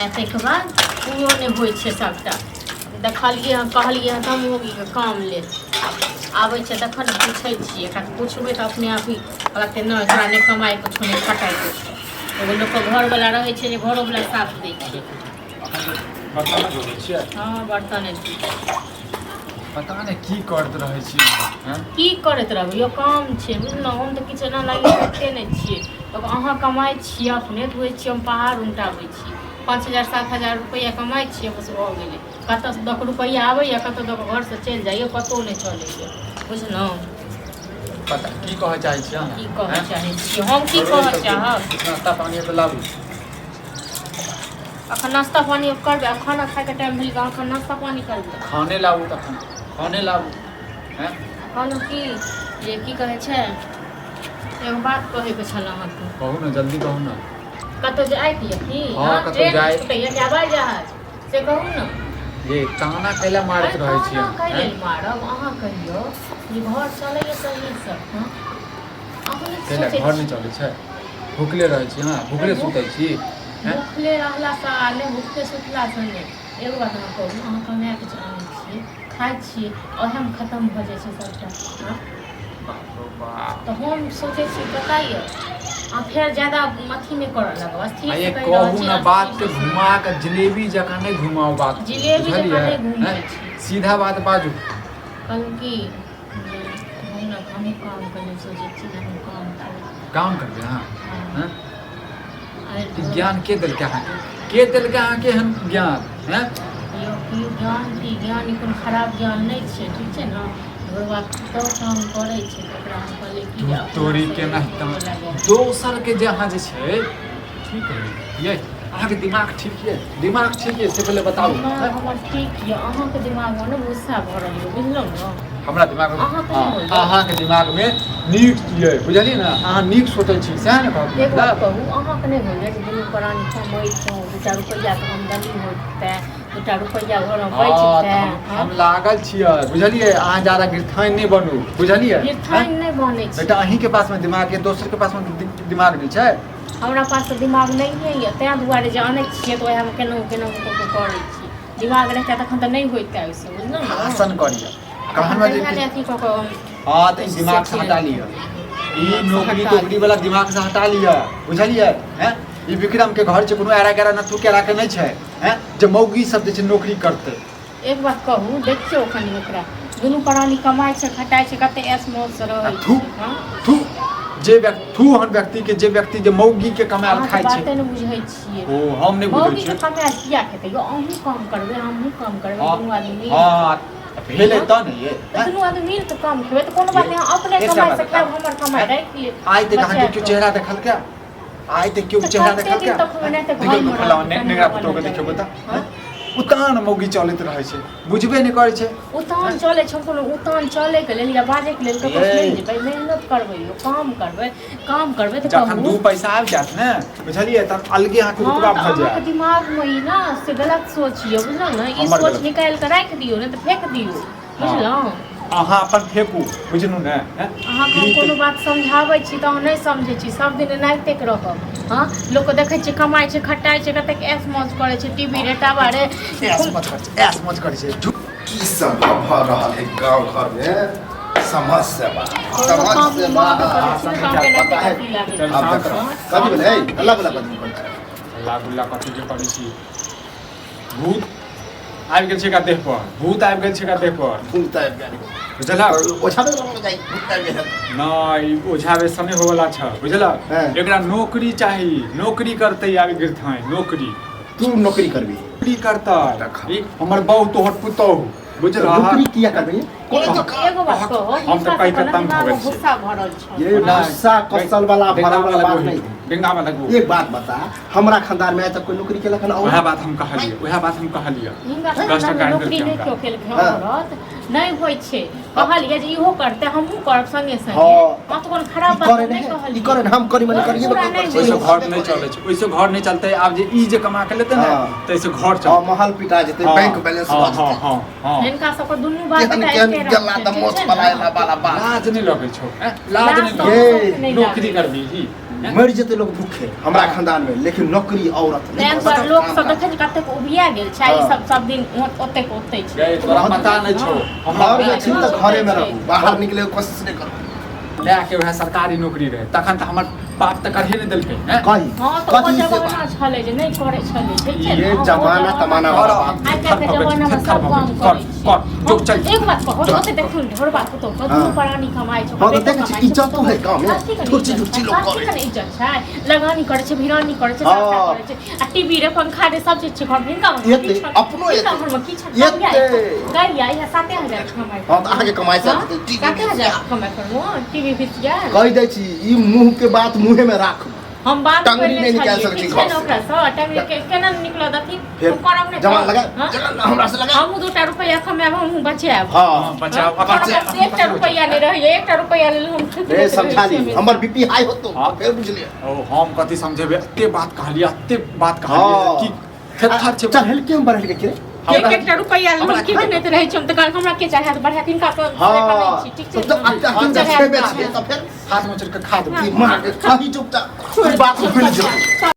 ताहिके बाद पूरो नहि होइ छै सबटा देखलियै हँ कहलियै हँ हम मौगीके काम ले आबै छै तखन पूछै छियै एकरा पुछबै तऽ अपने आप ही कहते नहि तोरा नहि कमाइ किछो नहि खटाइ किछो एगो लोकके घरवला रहै छै जे घरोवला साथ दै छै। हाँ बर्तन पता नहीं की करते रहे छी की करैत रहबै यो काम छै बुझलहुँ। हम तऽ किछु एना लागि करिते नहि छियै अहाँ कमाइ छियै अपने तऽ होइ छियै हम पहाड़ उनटाबै छी 5,000-7,000 रुपैआ कमाइ छियै बस भऽ गेलै कतऽसँ दऽ कऽ रुपैआ आबैए कतऽ दऽ कऽ घरसँ चलि जाइए कतहु नहि चलैए बुझलहुँ। पता की कहऽ चाहै छी की कहऽ चाहै छियै हम की कहऽ चाहब नाश्ता पानी तो लाबू अखन नाश्ता पानी करबै खाना खाएके टाइम भेल अखन नाश्ता पानी करबै खाने लाबू तखन खाने लाबू हैं कहलहुँ की जे की कहै छै एगो बात कहैके छल अहाँके कहू ने जल्दी कहू ने कतहु जाइके यऽ कि हाँ कतहु जाए कि हवाई जहाज से कहू ने ये ताना कैला मारैत रहै छी ताना कैला मारब अहाँ कहियौ जे घर चलैए सहीसँ हाँ अहाँ कैला घर नहीं चलै छै भूखले रहै छी हाँ भूखले सुतै छी भूखले रहलासँ नहि भूखले सुतलासँ नहि एगो बात अहाँ कहू अहाँ कमाएके जानै छियै खाइ छियै ओहेमे खत्म भऽ जाइ छै सबटा हाँ तऽ हम सोचै छी बताइए आ फेर ज्यादा अथी नहीं करऽ लगब स्थिर से कहि रहल छी कहू ना बात के घुमा के जिलेबी जकाँ नहीं घुमाओ बात जिलेबी जकाँ नहीं घुमै छी सीधा बात बाजू कहलहुँ कि हम ना हम काम करने सोचै छी हम काम करबे हाँ हाँ ज्ञान के देलकै अहाँके हम ज्ञान हैं यो ज्ञान की ज्ञान ई कोनो खराब ज्ञान नहीं छै ठीक छै ना तो काम करै छै ओकरा हम कहलिए कि तोरी के नहीं दोसर के जे अहाँ जे छै ठीक है ये अहाँके दिमाग ठीक है से पहले बताओ हमर ठीक है अहाँके दिमागमे ने गुस्सा भऽ रहल है बुझलहुँ ने हमरा दिमाग में अहाँके दिमाग में नीक ये बुझलिए ना अहाँ नीक सोचै छी सएह ने कहब एक बात कहू अहाँके नहि होइए जे दुनू प्राणी कमैतहुँ 2-4 रुपैआके आमदनी होतै 2 रुपैआ घरमे बचतै हम लागल छियै बुझलिए अहाँ ज्यादा गिरथाइन नहीं बनू बुझलिए गिरथाइन नहीं बनै छै बेटा अहीं के पास में दिमाग है दोसर के पास में दिमाग नहीं छै हमरा पास तऽ दिमाग नहीं है ताहि दुआरे जे आनै छियै तऽ ओएहमे केनाहु करै छी दिमाग रहतै तखन तऽ नहीं होइतै ओइसँ बुझलहुँ ने आसन करिए कहना जे अथी कऽ कऽ हाँ तो दिमाग से हटा लिया ई नौकरी वाला दिमाग से हटा लिया बुझलिए हैं ई विक्रम के घर छै कोनो एरा गरा न तू के राखे नहीं छै हैं जे मौगी सब जे छै नौकरी करते एक बात कहू देखियौ कनी ओकरा दुनू प्राणी कमाइ छै खटाइ छै कते ऐश मौज से रहै छै थू जे व्यक्ति के जे व्यक्ति जे मौगी के कमाल खाइ छै बाते नहि बुझै छियै ओ हम नहीं बुझै छियै मौगी के कमाल किया खेतै यो अहूँ काम करबै हमहूँ काम करबै दुनू आदमी हां भेले त नहीं ये दुनू आदमी मिल के काम खेबै तऽ कोनो बात नहीं अपने कमाई से खाब हमर कमाई राख लिए आइ तक अहाँ के चेहरा देखल क्या आइ तक क्यों चेहरा देखल क्या देखल तो फलावा नेगरा फोटो के देखियो बता उतान मौगी चलैत रहै छै बुझबे नहीं करै छै उतान चले छै कोनो उतान चले के लेल या बाजे के लेल कतौ नहीं जेबै मेहनत करबै यो काम करबै तऽ जखन 2 पैसा आबि जात ने बुझलिए त अलगे अहाँ के रुतबा भ जाय अहाँके दिमाग में ई ना से गलत सोचियो बुझलहुँ ने ई सोच निकाल के राख दियौ ने तऽ फेंक दियौ बुझलहुँ अहाँ अपन फेंकू बुझलू ने अहाँके हम कोनो बात समझाबै छी तऽ अहाँ नहीं समझै छी सब दिन एनाहिते के रहब हाँ लोक के देखै छी कमाइ छै खटाइ छै कतेक ऐश मौज करै छै टीवी रे टावर रे ऐश मौज करै छै की सब भऽ रहल है गांव घर में समस्या बा कथी भेलै अल्लाह गुल्ला कथी जे करै छी भूत आबि गेल छै का देह पर भूत आबि गेल छै का देह पर भूत आबि गेल बुझला ओछाबे लग जाई भूत आबि गेल नहीं ओझाबे समय होवला छ बुझला एकरा नौकरी चाहिए नौकरी करते आबि गिरथाई नौकरी तू नौकरी करबी नौकरी करता हमर बहु तोहर पुतौ बुझला नौकरी किया करबी एगो बात कहो हम तऽ कहि के तंग हो गेल छी गुस्सा भरल छै ये गुस्सा कसल वाला भरल वाला बात नहीं बेंगा में लगो एक बात बता हमरा खानदान में आज तक कोई नौकरी केलक ना वह बात हम कहलिए नौकरी नहीं क्यों केलक औरत नहीं होय छै कहलिए जे इहो करते हमहू करब संगे संगे मत कोन खराब बात नहीं कहलिए ई करे हम करी मने करिए ओइसे घर नहीं चले छै ओइसे घर नहीं चलते आब जे ई जे कमा के लेते ना तैसे घर चल महल पिटा जेते बैंक बैलेंस हो जेते हां इनका सब दुनू बात गल्ला त मोछ बनाएला वाला बात लाज नहीं लगे छो लाज नहीं नौकरी करबी ही मर जेते लोग भूखे हमरा खानदान में, लेकिन नौकरी औरत तें पर लोग सब देखे कते उबिया गेल छै ई सब दिन ओते के ओते छै। गए तोरा पता नहीं छो घर में छी त घरे में रहू, बाहर निकले के कोशिश नहीं करू। लए के वह सरकारी नौकरी रहे तखन त हमर बाप त करहे नहीं देलकै हैं। कही हां तो ओ जमाना छले जे नहीं करे छले ठीक छै। ये जमाना तमाना वाला बात। आइ काल्हि के जमाना में सब काम करे छै। जो चल एक बात कहो ओते देखू ढोर बात तो दुनू प्राणी कमाई छै। हां तो देखे छी इज्जत तो है गांव में, तुरची तुरची लोग करे छै इज्जत छै, लगानी करे छै, भिरानी करे छै, सबटा करे छै। आ टीवी रे पंखा रे सब चीज छै घर में का एते अपनो एते घर में की छै गाड़ी आई है 7000 कमाई। हां तो आगे कमाई से टीवी 7000 कमाई करू टीवी बेच जा कह दै छी ई मुंह के बात मुंहे में राख। हम बात टंगरी नहीं निकाल सकती घर से। ओकरा स टंगरी के केना निकल दथी फिर करब ने जमा लगा जमा हमरा से लगा हम 2 रुपया कमाब हम बचाब। हां बचाओ बचाब 1 रुपया नहीं रही 1 रुपया ले हम रे समझा ली हमर बीपी हाई होतो फिर बुझलिए। ओ हम कथि समझेबे, एते बात कहलिए एते बात कहलिए कि थेथर छै। चल हेल के हम बढ़ल के 1 रुपया ले हम की देत रहे छी हम त हमरा के चाहे त बढ़िया किनका तो हां ठीक छै। तो हम जब छेबे छिए तो फिर हाथ में चढ़ के खा दो मार के खाही चुपचाप बात भूल जाओ।